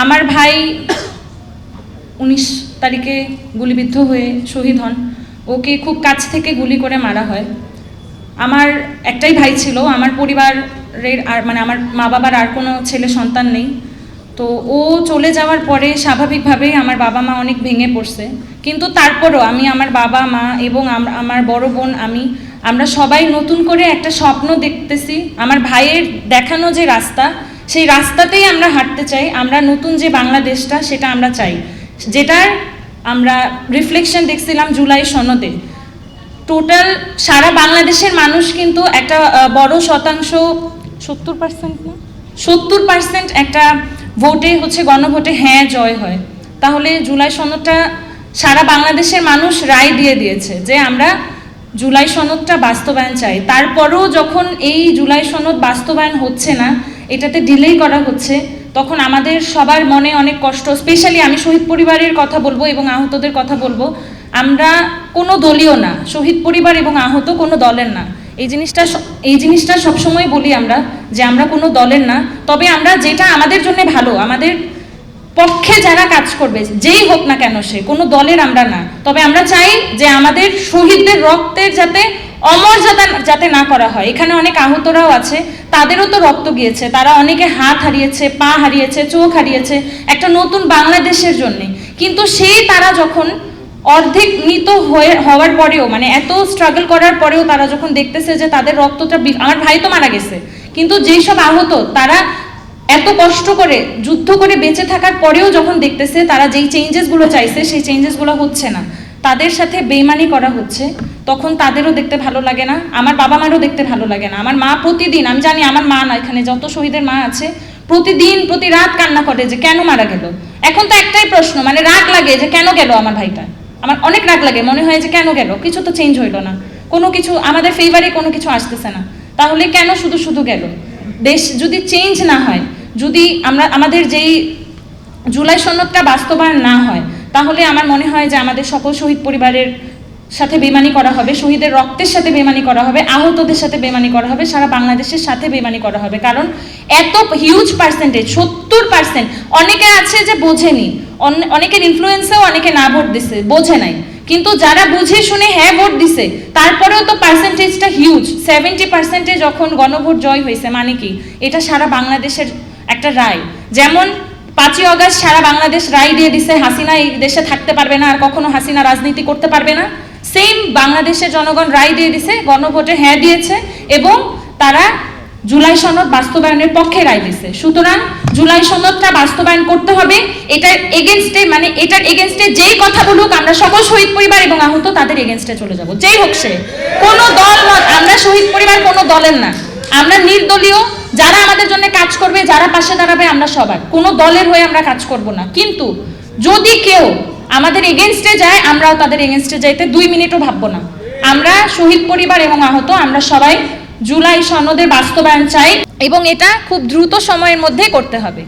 আমার ভাই 19 তারিখে গুলিবিদ্ধ হয়ে শহীদ হন। ওকে খুব কাছ থেকে গুলি করে মারা হয়। আমার একটাই ভাই ছিল, আমার পরিবারের আর মানে আমার মা বাবার আর কোনো ছেলে সন্তান নেই। তো ও চলে যাওয়ার পরে স্বাভাবিকভাবেই আমার বাবা মা অনেক ভেঙে পড়ছে, কিন্তু তারপরও আমি, আমার বাবা মা এবং আমার বড় বোন, আমরা সবাই নতুন করে একটা স্বপ্ন দেখতেছি। আমার ভাইয়ের দেখানো যে রাস্তা, সেই রাস্তাতেই আমরা হাঁটতে চাই। আমরা নতুন যে বাংলাদেশটা সেটা আমরা চাই, যেটার আমরা রিফ্লেকশন দেখছিলাম জুলাই সনদে। টোটাল সারা বাংলাদেশের মানুষ কিন্তু একটা বড় শতাংশ, 70% না, 70% একটা ভোটে হচ্ছে গণভোটে হ্যাঁ জয় হয়। তাহলে জুলাই সনদটা সারা বাংলাদেশের মানুষ রায় দিয়ে দিয়েছে যে আমরা জুলাই সনদটা বাস্তবায়ন চাই। তারপরেও যখন এই জুলাই সনদ বাস্তবায়ন হচ্ছে না, এটাতে ডিলেই করা হচ্ছে, তখন আমাদের সবার মনে অনেক কষ্ট। স্পেশালি আমি শহীদ পরিবারের কথা বলবো এবং আহতদের কথা বলবো। আমরা কোনো দলীয় না, শহীদ পরিবার এবং আহত কোনো দলের না। এই জিনিসটা সবসময় বলি আমরা, যে আমরা কোনো দলের না। তবে আমরা যেটা আমাদের জন্য ভালো, আমাদের পক্ষে যারা কাজ করবে, যেই হোক না কেন সে, কোনো দলের আমরা না। তবে আমরা চাই যে আমাদের শহীদদের রক্তের যাতে অমর্যাদা যাতে না করা হয়। এখানে অনেক আহতরাও আছে, তাদেরও তো রক্ত গিয়েছে, তারা অনেকে হাত হারিয়েছে, পা হারিয়েছে, চোখ হারিয়েছে একটা নতুন বাংলাদেশের জন্যে। কিন্তু তারা যখন অর্ধেক মৃত হওয়ার পরেও, মানে এত স্ট্রাগল করার পরেও তারা যখন দেখতেছে যে তাদের রক্তটা, আমার ভাই তো মারা গেছে, কিন্তু যেই সব আহত তারা এত কষ্ট করে যুদ্ধ করে বেঁচে থাকার পরেও যখন দেখতেছে তারা যেই চেঞ্জেসগুলো চাইছে সেই চেঞ্জেসগুলো হচ্ছে না, তাদের সাথে বেইমানি করা হচ্ছে, তখন তাদেরও দেখতে ভালো লাগে না, আমার বাবা মারও দেখতে ভালো লাগে না। আমার মা প্রতিদিন, আমি জানি আমার মা না, এখানে যত শহীদের মা আছে প্রতিদিন প্রতি রাত কান্না করে যে কেন মারা গেল। এখন তো একটাই প্রশ্ন, মানে রাগ লাগে যে কেন গেল আমার ভাইটা, আমার অনেক রাগ লাগে, মনে হয় যে কেন গেল, কিছু তো চেঞ্জ হইলো না, কোনো কিছু আমাদের ফেভারে কোনো কিছু আসতেছে না, তাহলে কেন শুধু শুধু গেল। দেশ যদি চেঞ্জ না হয়, যদি আমাদের যেই জুলাই সনদটা বাস্তবায়ন না হয়, তাহলে আমার মনে হয় যে আমাদের সকল শহীদ পরিবারের সাথে বেইমানি করা হবে, শহীদের রক্তের সাথে বেইমানি করা হবে, আহতদের সাথে বেইমানি করা হবে, সারা বাংলাদেশের সাথে বেইমানি করা হবে। কারণ এত হিউজ পার্সেন্টেজ, 70%, অনেকে আছে যে বোঝেনি, অনেকের ইনফ্লুয়েন্সেও অনেকে না ভোট দিছে, বোঝে নাই, কিন্তু যারা বুঝে শুনে হ্যাঁ ভোট দিছে তারপরেও তো পার্সেন্টেজটা হিউজ। 70% যখন গণভোট জয় হয়েছে, মানে কি এটা সারা বাংলাদেশের একটা রায়। যেমন 5ই অগস্ট সারা বাংলাদেশ রায় দিয়ে দিছে হাসিনা এই দেশে থাকতে পারবে না, আর কখনো হাসিনা রাজনীতি করতে পারবে না। সেম বাংলাদেশের জনগণ রায় দিয়ে দিছে, গণভোটে হ্যাঁ দিয়েছে এবং তারা জুলাই সনদ বাস্তবায়নের পক্ষে রায় দিছে। সুতরাং জুলাই সনদটা বাস্তবায়ন করতে হবে। এটার এগেনস্টে যেই কথা বলুক, আমরা সকল শহীদ পরিবার এবং আহত তাদের এগেনস্টে চলে যাব, যেই হোক সে, কোনো দল মত। আমরা শহীদ পরিবার কোনো দলের না, আমরা নির্দলীয়, যারা আমাদের জন্য কাজ করবে, যারা পাশে দাঁড়াবে, আমরা সবার, কোনো দলের হয়ে আমরা কাজ করব না। কিন্তু যদি কেউ আমাদের এগেনস্টে যায়, আমরাও তাদের এগেনস্টে যাইতে 2 মিনিটও ভাববো না। আমরা শহীদ পরিবার এবং আহত আমরা সবাই জুলাই সনদের বাস্তবায়ন চাই এবং এটা খুব দ্রুত সময়ের মধ্যে করতে হবে।